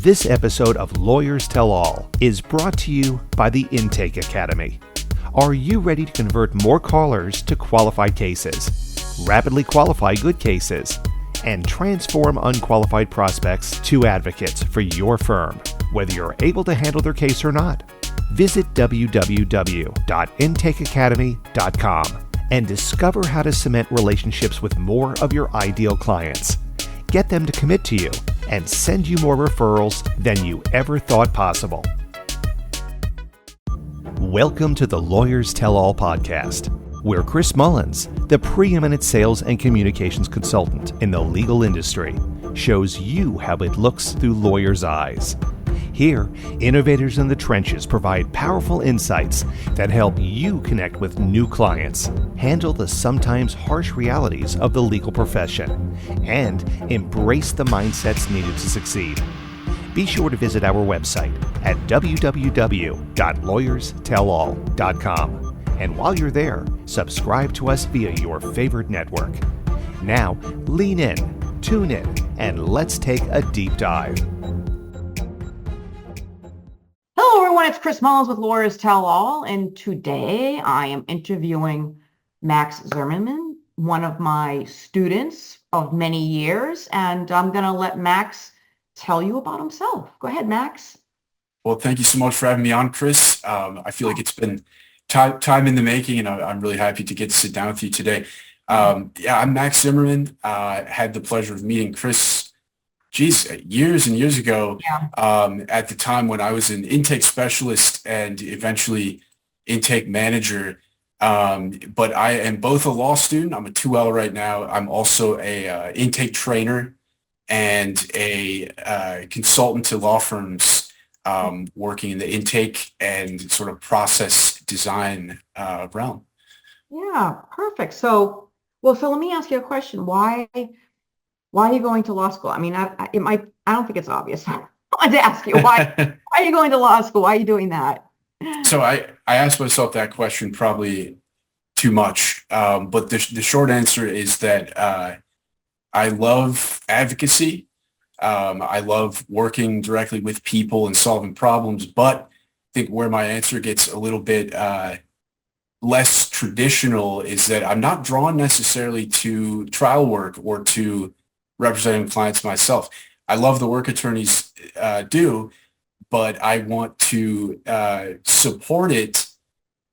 This episode of Lawyers Tell All is brought to you by the Intake Academy. Are you ready to convert more callers to qualified cases, rapidly qualify good cases, and transform unqualified prospects to advocates for your firm, whether you're able to handle their case or not? Visit www.intakeacademy.com and discover how to cement relationships with more of your ideal clients. Get them to commit to you and send you more referrals than you ever thought possible. Welcome to the Lawyers Tell All podcast, where Chris Mullins, the preeminent sales and communications consultant in the legal industry, shows you how it looks through lawyers' eyes. Here, innovators in the trenches provide powerful insights that help you connect with new clients, handle the sometimes harsh realities of the legal profession, and embrace the mindsets needed to succeed. Be sure to visit our website at www.lawyerstellall.com. And while you're there, subscribe to us via your favorite network. Now, lean in, tune in, and let's take a deep dive. Hello, everyone. It's Chris Mullins with Lawyers Tell All, and today I am interviewing Max Zimmerman, one of my students of many years, and I'm going to let Max tell you about himself. Go ahead, Max. Well, thank you so much for having me on, Chris. I feel like it's been time in the making, and I'm really happy to get to sit down with you today. I'm Max Zimmerman. Had the pleasure of meeting Chris years and years ago, at the time when I was an intake specialist and eventually intake manager. But I am both a law student. I'm a 2L right now. I'm also a intake trainer and a consultant to law firms, working in the intake and sort of process design realm. Yeah, perfect. So let me ask you a question. Why are you going to law school? I mean, I don't think it's obvious. I wanted to ask you, why are you going to law school? Why are you doing that? So I asked myself that question probably too much. But the short answer is that I love advocacy. I love working directly with people and solving problems. But I think where my answer gets a little bit less traditional is that I'm not drawn necessarily to trial work or to representing clients myself. I love the work attorneys do, but I want to support it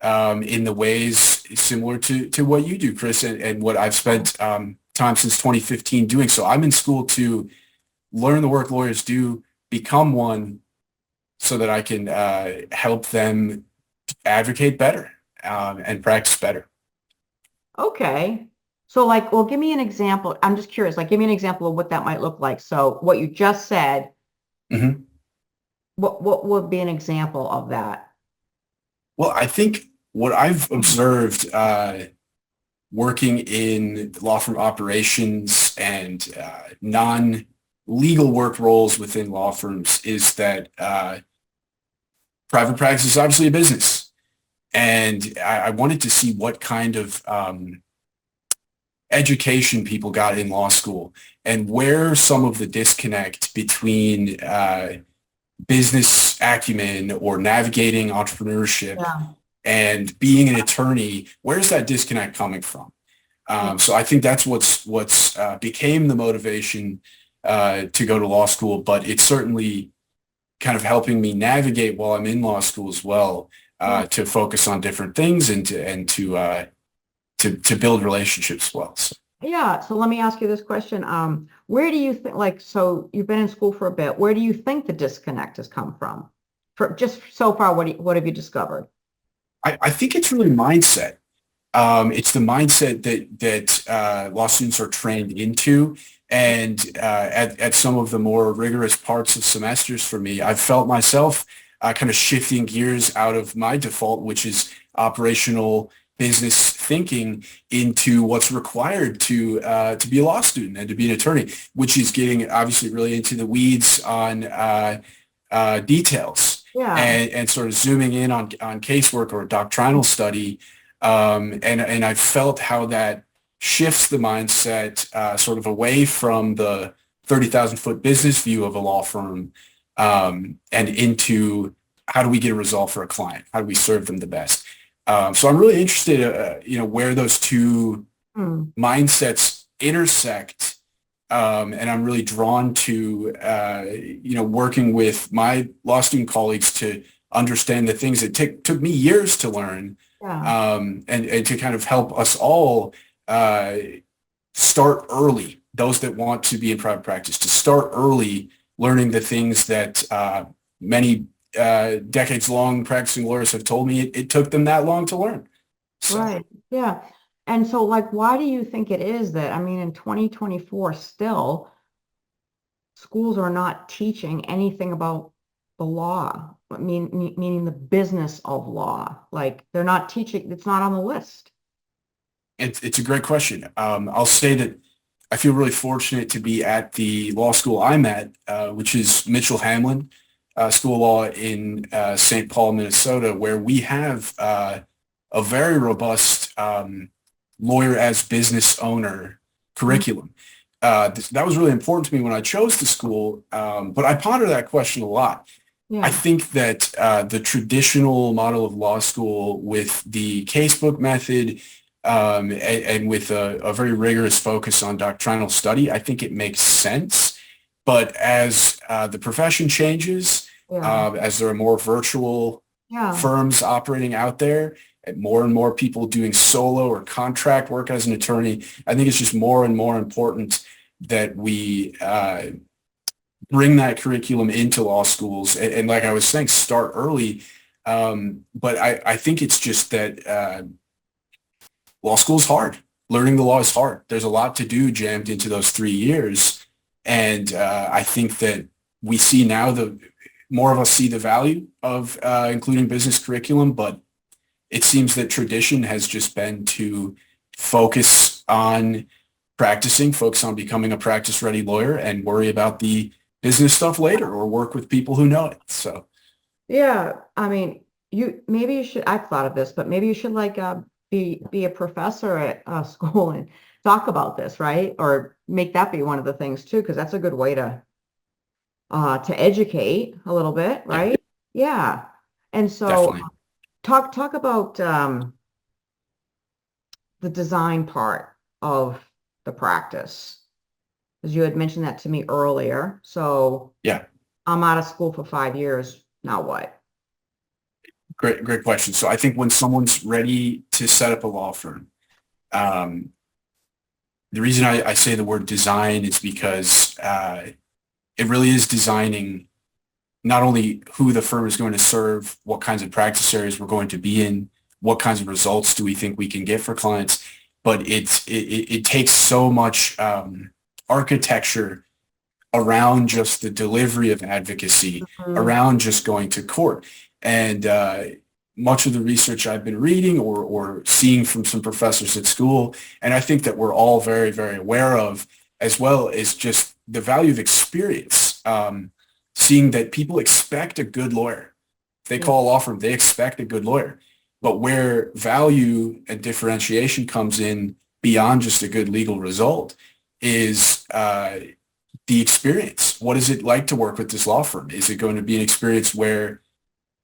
in the ways similar to what you do, Chris, and what I've spent time since 2015 doing. So I'm in school to learn the work lawyers do, become one, so that I can help them advocate better and practice better. Okay. So give me an example. I'm just curious, give me an example of what that might look like. So what you just said, what would be an example of that? Well, I think what I've observed working in law firm operations and non-legal work roles within law firms is that private practice is obviously a business. And I wanted to see what kind of education people got in law school and where some of the disconnect between business acumen or navigating entrepreneurship and being an attorney, where's that disconnect coming from? So I think that's what's became the motivation to go to law school, but it's certainly kind of helping me navigate while I'm in law school as well, to focus on different things and to build relationships well. So. Yeah. So let me ask you this question. Where do you think, so you've been in school for a bit, where do you think the disconnect has come from? For just so far, what have you discovered? I think it's really mindset. It's the mindset that law students are trained into. And at some of the more rigorous parts of semesters for me, I've felt myself kind of shifting gears out of my default, which is operational business thinking, into what's required to be a law student and to be an attorney, which is getting obviously really into the weeds on details and sort of zooming in on casework or doctrinal study. And I felt how that shifts the mindset sort of away from the 30,000 foot business view of a law firm and into how do we get a result for a client? How do we serve them the best? So I'm really interested, where those two mindsets intersect. And I'm really drawn to, working with my law student colleagues to understand the things that took me years to learn, and to kind of help us all start early, those that want to be in private practice, to start early learning the things that many decades-long practicing lawyers have told me it took them that long to learn. So. Right. Yeah. And so, like, why do you think it is that, I mean, in 2024, still, schools are not teaching anything about the law, meaning the business of law? Like, they're not teaching, it's not on the list. It's a great question. I'll say that I feel really fortunate to be at the law school I'm at, which is Mitchell Hamlin School of Law in St. Paul, Minnesota, where we have a very robust lawyer as business owner curriculum. That was really important to me when I chose the school, but I ponder that question a lot. Yeah. I think that the traditional model of law school with the casebook method, and with a very rigorous focus on doctrinal study, I think it makes sense. But as the profession changes, as there are more virtual firms operating out there, and more people doing solo or contract work as an attorney, I think it's just more and more important that we bring that curriculum into law schools. And like I was saying, start early. But I think it's just that law school is hard. Learning the law is hard. There's a lot to do jammed into those 3 years. And I think that we see now more of us see the value of including business curriculum, but it seems that tradition has just been to focus on practicing, focus on becoming a practice-ready lawyer, and worry about the business stuff later, or work with people who know it. So, yeah, I mean, maybe you should. I've thought of this, but maybe you should be a professor at school and talk about this, right? Or make that be one of the things too, because that's a good way to educate a little bit, right? Yeah. And so definitely. talk about the design part of the practice, because you had mentioned that to me earlier. So Yeah. I'm out of school for 5 years. Now what? Great question. So I think when someone's ready to set up a law firm, the reason I say the word design is because it really is designing not only who the firm is going to serve, what kinds of practice areas we're going to be in, what kinds of results do we think we can get for clients, but it takes so much architecture around just the delivery of advocacy, around just going to court. And much of the research I've been reading or seeing from some professors at school, and I think that we're all very, very aware of, as well, is just the value of experience. Seeing that people expect a good lawyer. If they call a law firm, they expect a good lawyer. But where value and differentiation comes in beyond just a good legal result is the experience. What is it like to work with this law firm? Is it going to be an experience where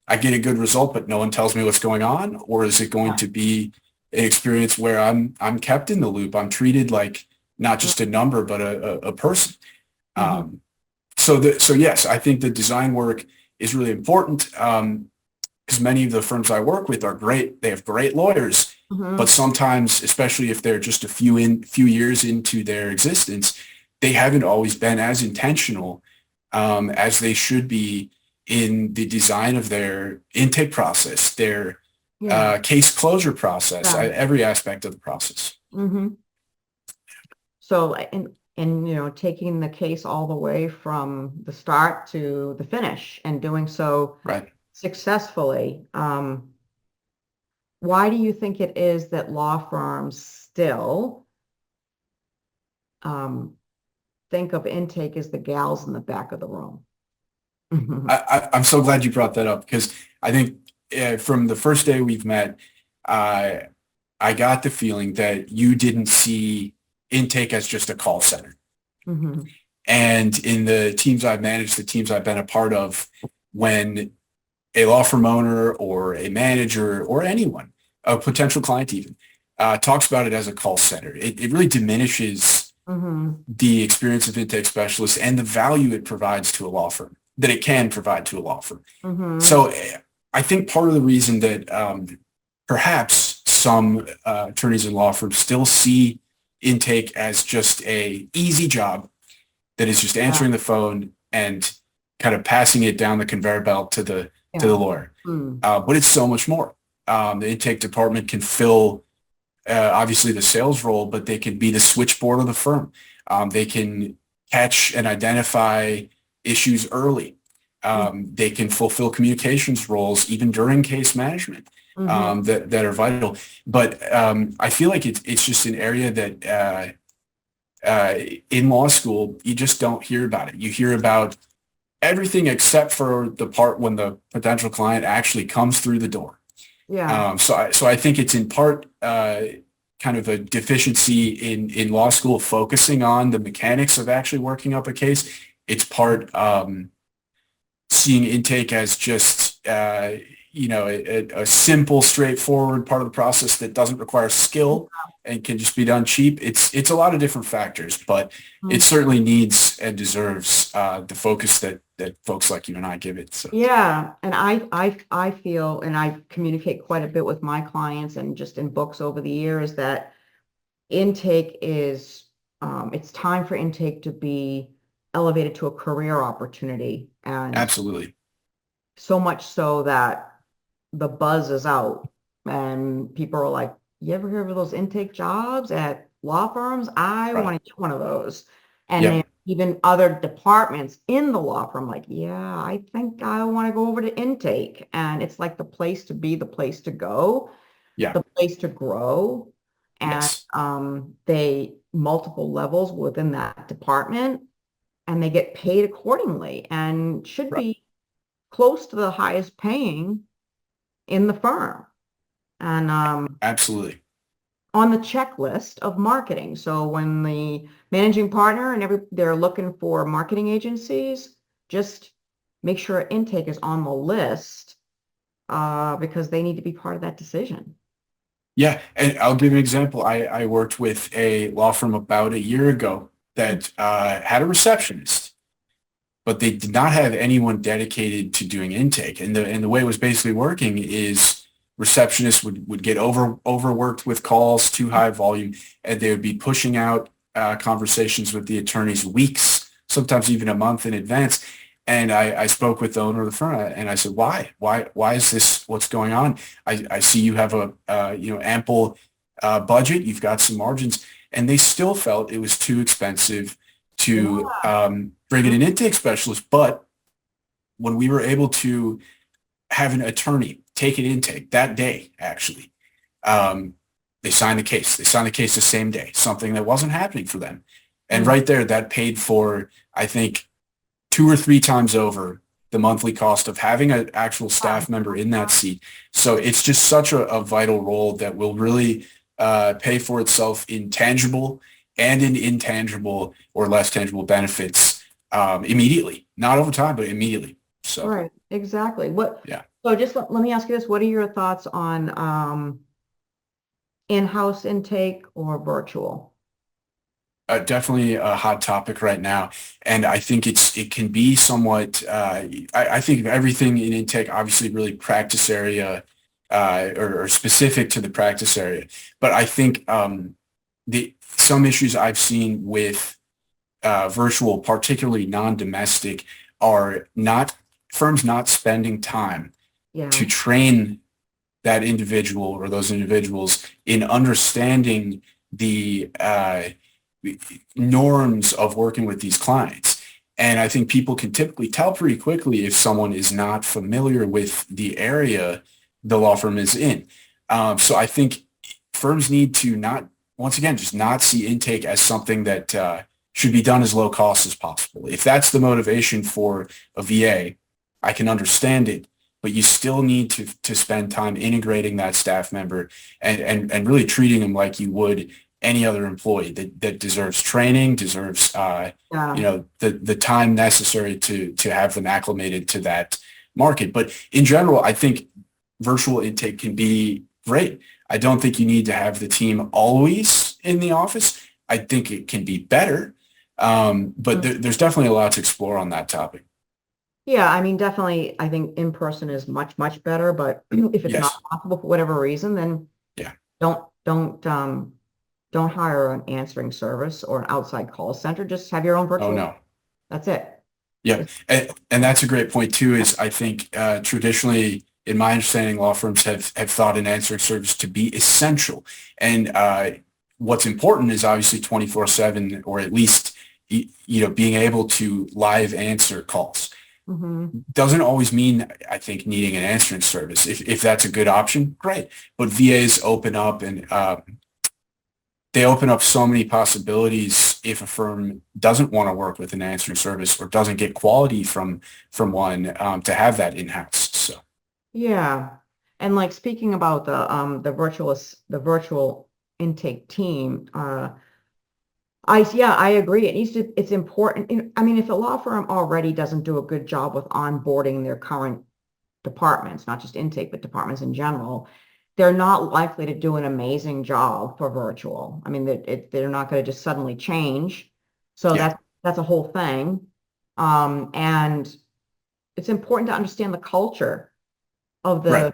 I get a good result, but no one tells me what's going on? Or is it going to be an experience where I'm kept in the loop? I'm treated like not just a number, but a person. So yes, I think the design work is really important, because many of the firms I work with are great. They have great lawyers, but sometimes, especially if they're just a few years into their existence, they haven't always been as intentional as they should be in the design of their intake process, their case closure process, every aspect of the process. So, and taking the case all the way from the start to the finish and doing so successfully. Why do you think it is that law firms still think of intake as the gals in the back of the room? I'm so glad you brought that up, because I think from the first day we've met, I got the feeling that you didn't see intake as just a call center. And in the teams I've managed, the teams I've been a part of, when a law firm owner or a manager or anyone, a potential client even, talks about it as a call center, it really diminishes the experience of intake specialists and the value it provides to a law firm, that it can provide to a law firm. So I think part of the reason that perhaps some attorneys and law firms still see intake as just a easy job that is just answering the phone and kind of passing it down the conveyor belt to the lawyer. But it's so much more. The intake department can fill obviously the sales role, but they can be the switchboard of the firm. They can catch and identify issues early. They can fulfill communications roles even during case management that are vital. But I feel like it's just an area that in law school, you just don't hear about it. You hear about everything except for the part when the potential client actually comes through the door. So I think it's in part kind of a deficiency in law school focusing on the mechanics of actually working up a case. It's part seeing intake as just a simple, straightforward part of the process that doesn't require skill and can just be done cheap. It's a lot of different factors, but it certainly needs and deserves the focus that folks like you and I give it. So. Yeah, and I feel, and I communicate quite a bit with my clients and just in books over the years, that intake is, it's time for intake to be elevated to a career opportunity. And absolutely. So much so that the buzz is out and people are like, you ever hear of those intake jobs at law firms? I want to get one of those. And then even other departments in the law firm, like, yeah, I think I want to go over to intake. And it's like the place to be, the place to go, the place to grow. And they multiple levels within that department, and they get paid accordingly and should be close to the highest paying in the firm. And absolutely on the checklist of marketing. So when the managing partner and they're looking for marketing agencies, just make sure intake is on the list because they need to be part of that decision. Yeah, and I'll give you an example. I worked with a law firm about a year ago that had a receptionist, but they did not have anyone dedicated to doing intake. And the way it was basically working is receptionists would get overworked with calls, too high volume, and they would be pushing out conversations with the attorneys weeks, sometimes even a month in advance. And I spoke with the owner of the firm, and I said, why is this? What's going on? I see you have a ample budget. You've got some margins, and they still felt it was too expensive to bring in an intake specialist. But when we were able to have an attorney take an intake that day, actually, they signed the case. They signed the case the same day, something that wasn't happening for them. And right there, that paid for, I think, 2 or 3 times over the monthly cost of having an actual staff member in that seat. So it's just such a vital role that will really pay for itself in tangible and in intangible or less tangible benefits immediately, not over time, but immediately. So right, exactly. So just let me ask you this: what are your thoughts on in-house intake or virtual? Definitely a hot topic right now, and I think it can be somewhat. I think everything in intake, obviously, really practice area or specific to the practice area. But I think some issues I've seen with virtual, particularly non-domestic, are firms not spending time to train that individual or those individuals in understanding the norms of working with these clients. And I think people can typically tell pretty quickly if someone is not familiar with the area the law firm is in. So I think firms need to just not see intake as something that should be done as low cost as possible. If that's the motivation for a VA, I can understand it, but you still need to spend time integrating that staff member and really treating them like you would any other employee that deserves training, deserves the time necessary to have them acclimated to that market. But in general, I think virtual intake can be great. I don't think you need to have the team always in the office. I think it can be better, but there's definitely a lot to explore on that topic. Yeah, I mean, definitely, I think in person is much, much better, but if it's Yes. not possible for whatever reason, then Yeah. don't hire an answering service or an outside call center. Just have your own virtual. Oh, no. That's it. Yeah. And that's a great point too, is I think traditionally, in my understanding, law firms have thought an answering service to be essential. And what's important is obviously 24/7, or at least, being able to live answer calls. Doesn't always mean, I think, needing an answering service. If that's a good option, great. But VAs open up, and they open up so many possibilities if a firm doesn't want to work with an answering service or doesn't get quality from one, to have that in-house. So Yeah. And like speaking about the virtual intake team, I agree. It's important. I mean, if a law firm already doesn't do a good job with onboarding their current departments, not just intake, but departments in general, they're not likely to do an amazing job for virtual. I mean, they're not going to just suddenly change. So yeah, that's a whole thing. And it's important to understand the culture of right.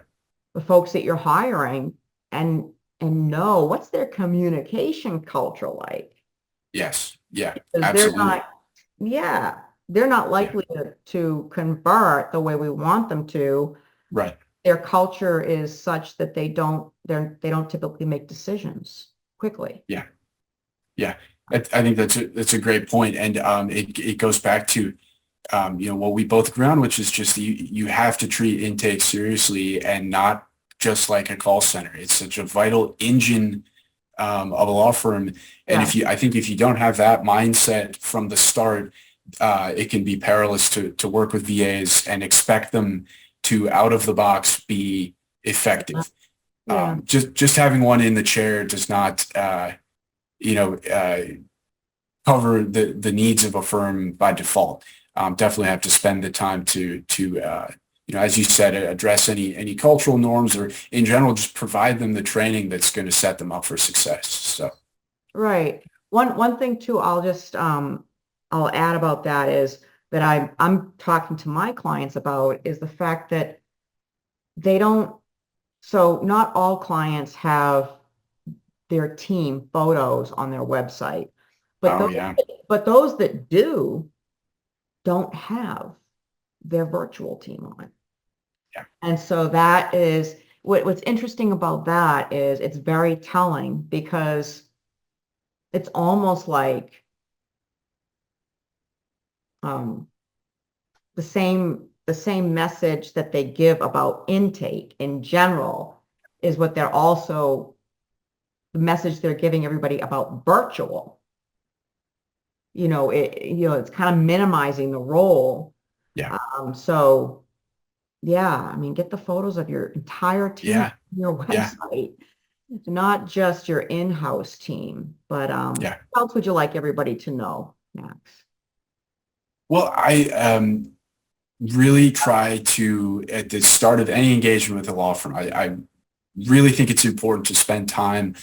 the folks that you're hiring, and know what's their communication culture like. Yes. Yeah, Because absolutely. they're not likely to convert the way we want them to. Right. Their culture is such that they don't typically make decisions quickly. Yeah. Yeah. I think that's a great point. And it goes back to what we both agree on, which is just you have to treat intake seriously and not just like a call center. It's such a vital engine of a law firm. And I think if you don't have that mindset from the start, it can be perilous to work with VAs and expect them to out of the box be effective. Just having one in the chair does not, cover the needs of a firm by default. Definitely have to spend the time to as you said, address any cultural norms, or in general, just provide them the training that's going to set them up for success. So, right. One thing too, I'll add about that is that I'm talking to my clients about is the fact that not all clients have their team photos on their website, but those that do don't have their virtual team on. Yeah. And so that is what's interesting about that is it's very telling, because it's almost like the same message that they give about intake in general is what they're also the message they're giving everybody about virtual. It's kind of minimizing the role. Yeah. I mean, get the photos of your entire team on your website, not just your in-house team. But what else would you like everybody to know, Max? Well, I really try to, at the start of any engagement with a law firm, I really think it's important to spend time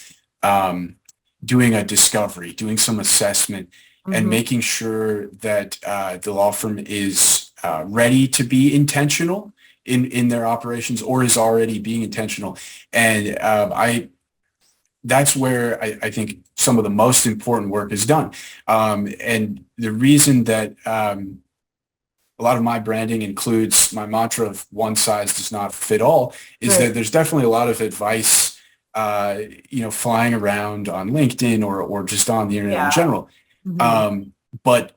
doing a discovery, doing some assessment, and making sure that the law firm is ready to be intentional in their operations, or is already being intentional. And that's where I think some of the most important work is done. And the reason that a lot of my branding includes my mantra of one size does not fit all is that there's definitely a lot of advice, flying around on LinkedIn or just on the internet in general. But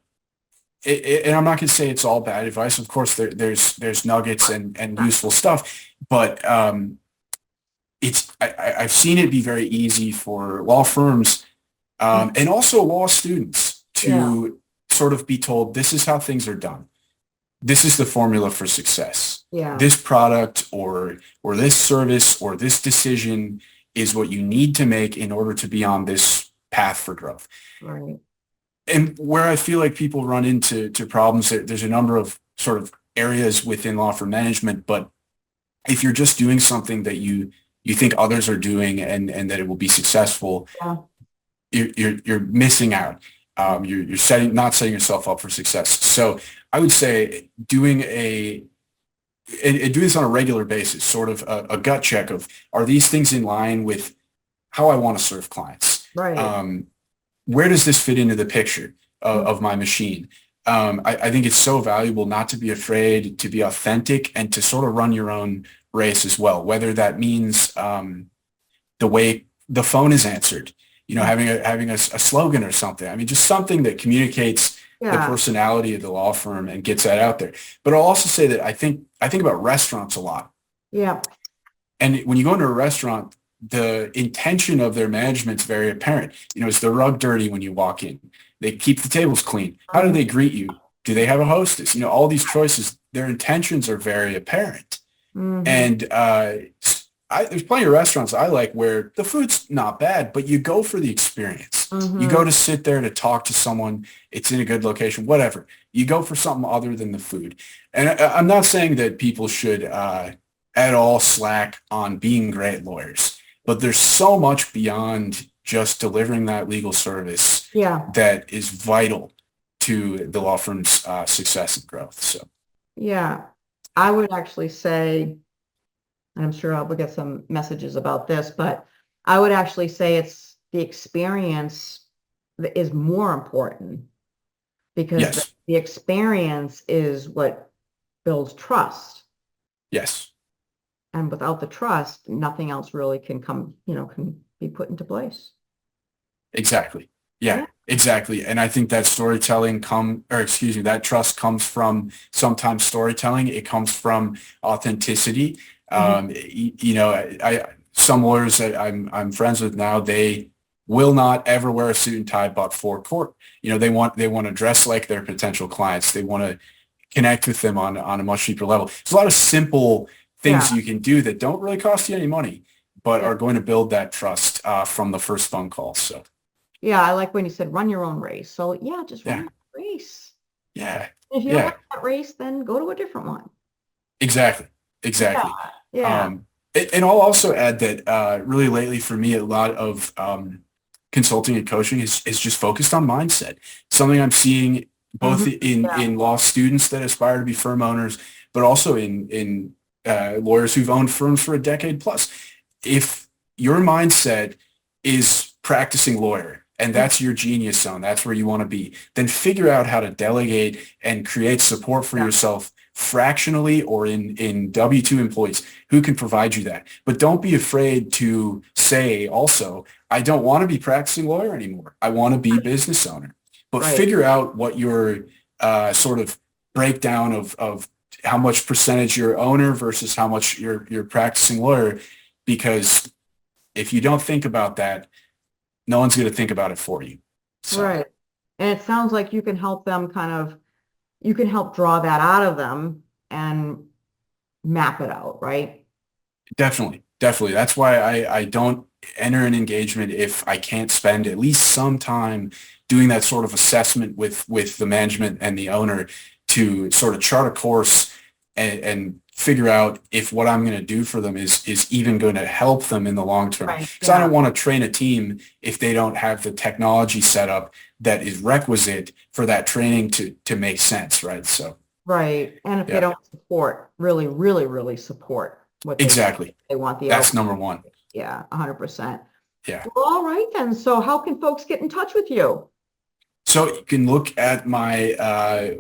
and I'm not going to say it's all bad advice. Of course, there's nuggets and useful stuff, but I've seen it be very easy for law firms and also law students to sort of be told, this is how things are done. This is the formula for success. This product or this service or this decision is what you need to make in order to be on this path for growth. Right. And where I feel like people run into problems, there's a number of sort of areas within law firm management, but if you're just doing something that you think others are doing and that it will be successful, Yeah. you're missing out. You're not setting yourself up for success. So I would say doing this on a regular basis, sort of a gut check of, are these things in line with how I want to serve clients? Right. Where does this fit into the picture of my machine? I think it's so valuable not to be afraid to be authentic and to sort of run your own race as well, whether that means the way the phone is answered, having a slogan or something. I mean, just something that communicates the personality of the law firm and gets that out there. But I'll also say that I think about restaurants a lot. Yeah. And when you go into a restaurant, the intention of their management's very apparent. Is the rug dirty when you walk in? They keep the tables clean. How do they greet you? Do they have a hostess? All these choices, their intentions are very apparent. Mm-hmm. And there's plenty of restaurants I like where the food's not bad, but you go for the experience. Mm-hmm. You go to sit there to talk to someone. It's in a good location, whatever. You go for something other than the food. And I'm not saying that people should at all slack on being great lawyers, but there's so much beyond just delivering that legal service that is vital to the law firm's success and growth. So, yeah, I would actually say, and I'm sure we'll get some messages about this, but I would actually say it's the experience that is more important, because the experience is what builds trust. Yes. And without the trust, nothing else really can come, can be put into place. Exactly. Yeah, exactly. And I think that that trust comes from sometimes storytelling. It comes from authenticity. Mm-hmm. Some lawyers that I'm friends with now, they will not ever wear a suit and tie but for court. They want to dress like their potential clients. They want to connect with them on a much deeper level. There's a lot of simple things you can do that don't really cost you any money, but are going to build that trust from the first phone call. So, I like when you said run your own race. So just run your race. Yeah. If you don't like that race, then go to a different one. Exactly. Yeah. And I'll also add that really lately for me, a lot of consulting and coaching is just focused on mindset. Something I'm seeing both in law students that aspire to be firm owners, but also in lawyers who've owned firms for a decade plus. If your mindset is practicing lawyer and that's your genius zone, that's where you want to be, then figure out how to delegate and create support for yourself fractionally or in W-2 employees who can provide you that. But don't be afraid to say also, I don't want to be practicing lawyer anymore. I want to be business owner. But figure out what your sort of breakdown of how much percentage you're owner versus how much you're practicing lawyer, because if you don't think about that, no one's going to think about it for you. So. Right. And it sounds like you can help them you can help draw that out of them and map it out, right? Definitely. That's why I don't enter an engagement if I can't spend at least some time doing that sort of assessment with the management and the owner to sort of chart a course and figure out if what I'm going to do for them is even going to help them in the long term. Because I don't want to train a team if they don't have the technology set up that is requisite for that training to make sense, right? So and if they don't really support what they want that's number one. 100%. Yeah. Well, all right then. So how can folks get in touch with you? So you can look at my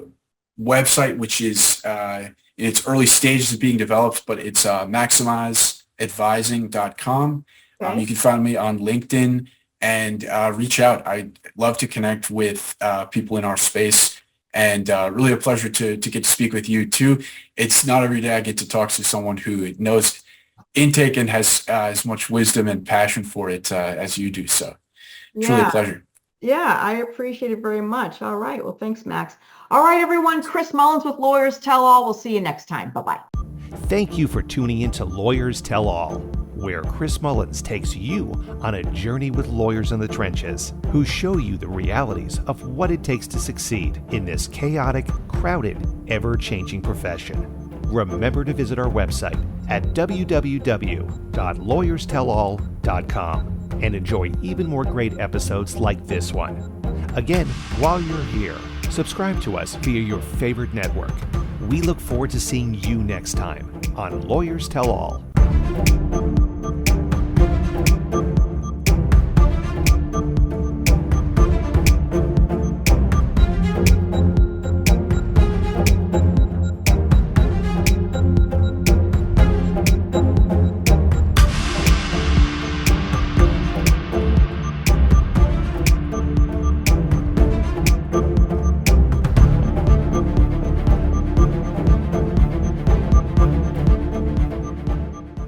website, which is in its early stages of being developed, but it's maximizadvising.com. You can find me on LinkedIn and reach out. I'd love to connect with people in our space, and really a pleasure to get to speak with you too. It's not every day I get to talk to someone who knows intake and has as much wisdom and passion for it as you do. So truly a pleasure. Yeah, I appreciate it very much. All right. Well, thanks, Max. All right, everyone. Chris Mullins with Lawyers Tell All. We'll see you next time. Bye-bye. Thank you for tuning in to Lawyers Tell All. where Chris Mullins takes you on a journey with lawyers in the trenches who show you the realities of what it takes to succeed in this chaotic, crowded, ever-changing profession. Remember to visit our website at www.lawyerstellall.com and enjoy even more great episodes like this one. Again, while you're here, subscribe to us via your favorite network. We look forward to seeing you next time on Lawyers Tell All.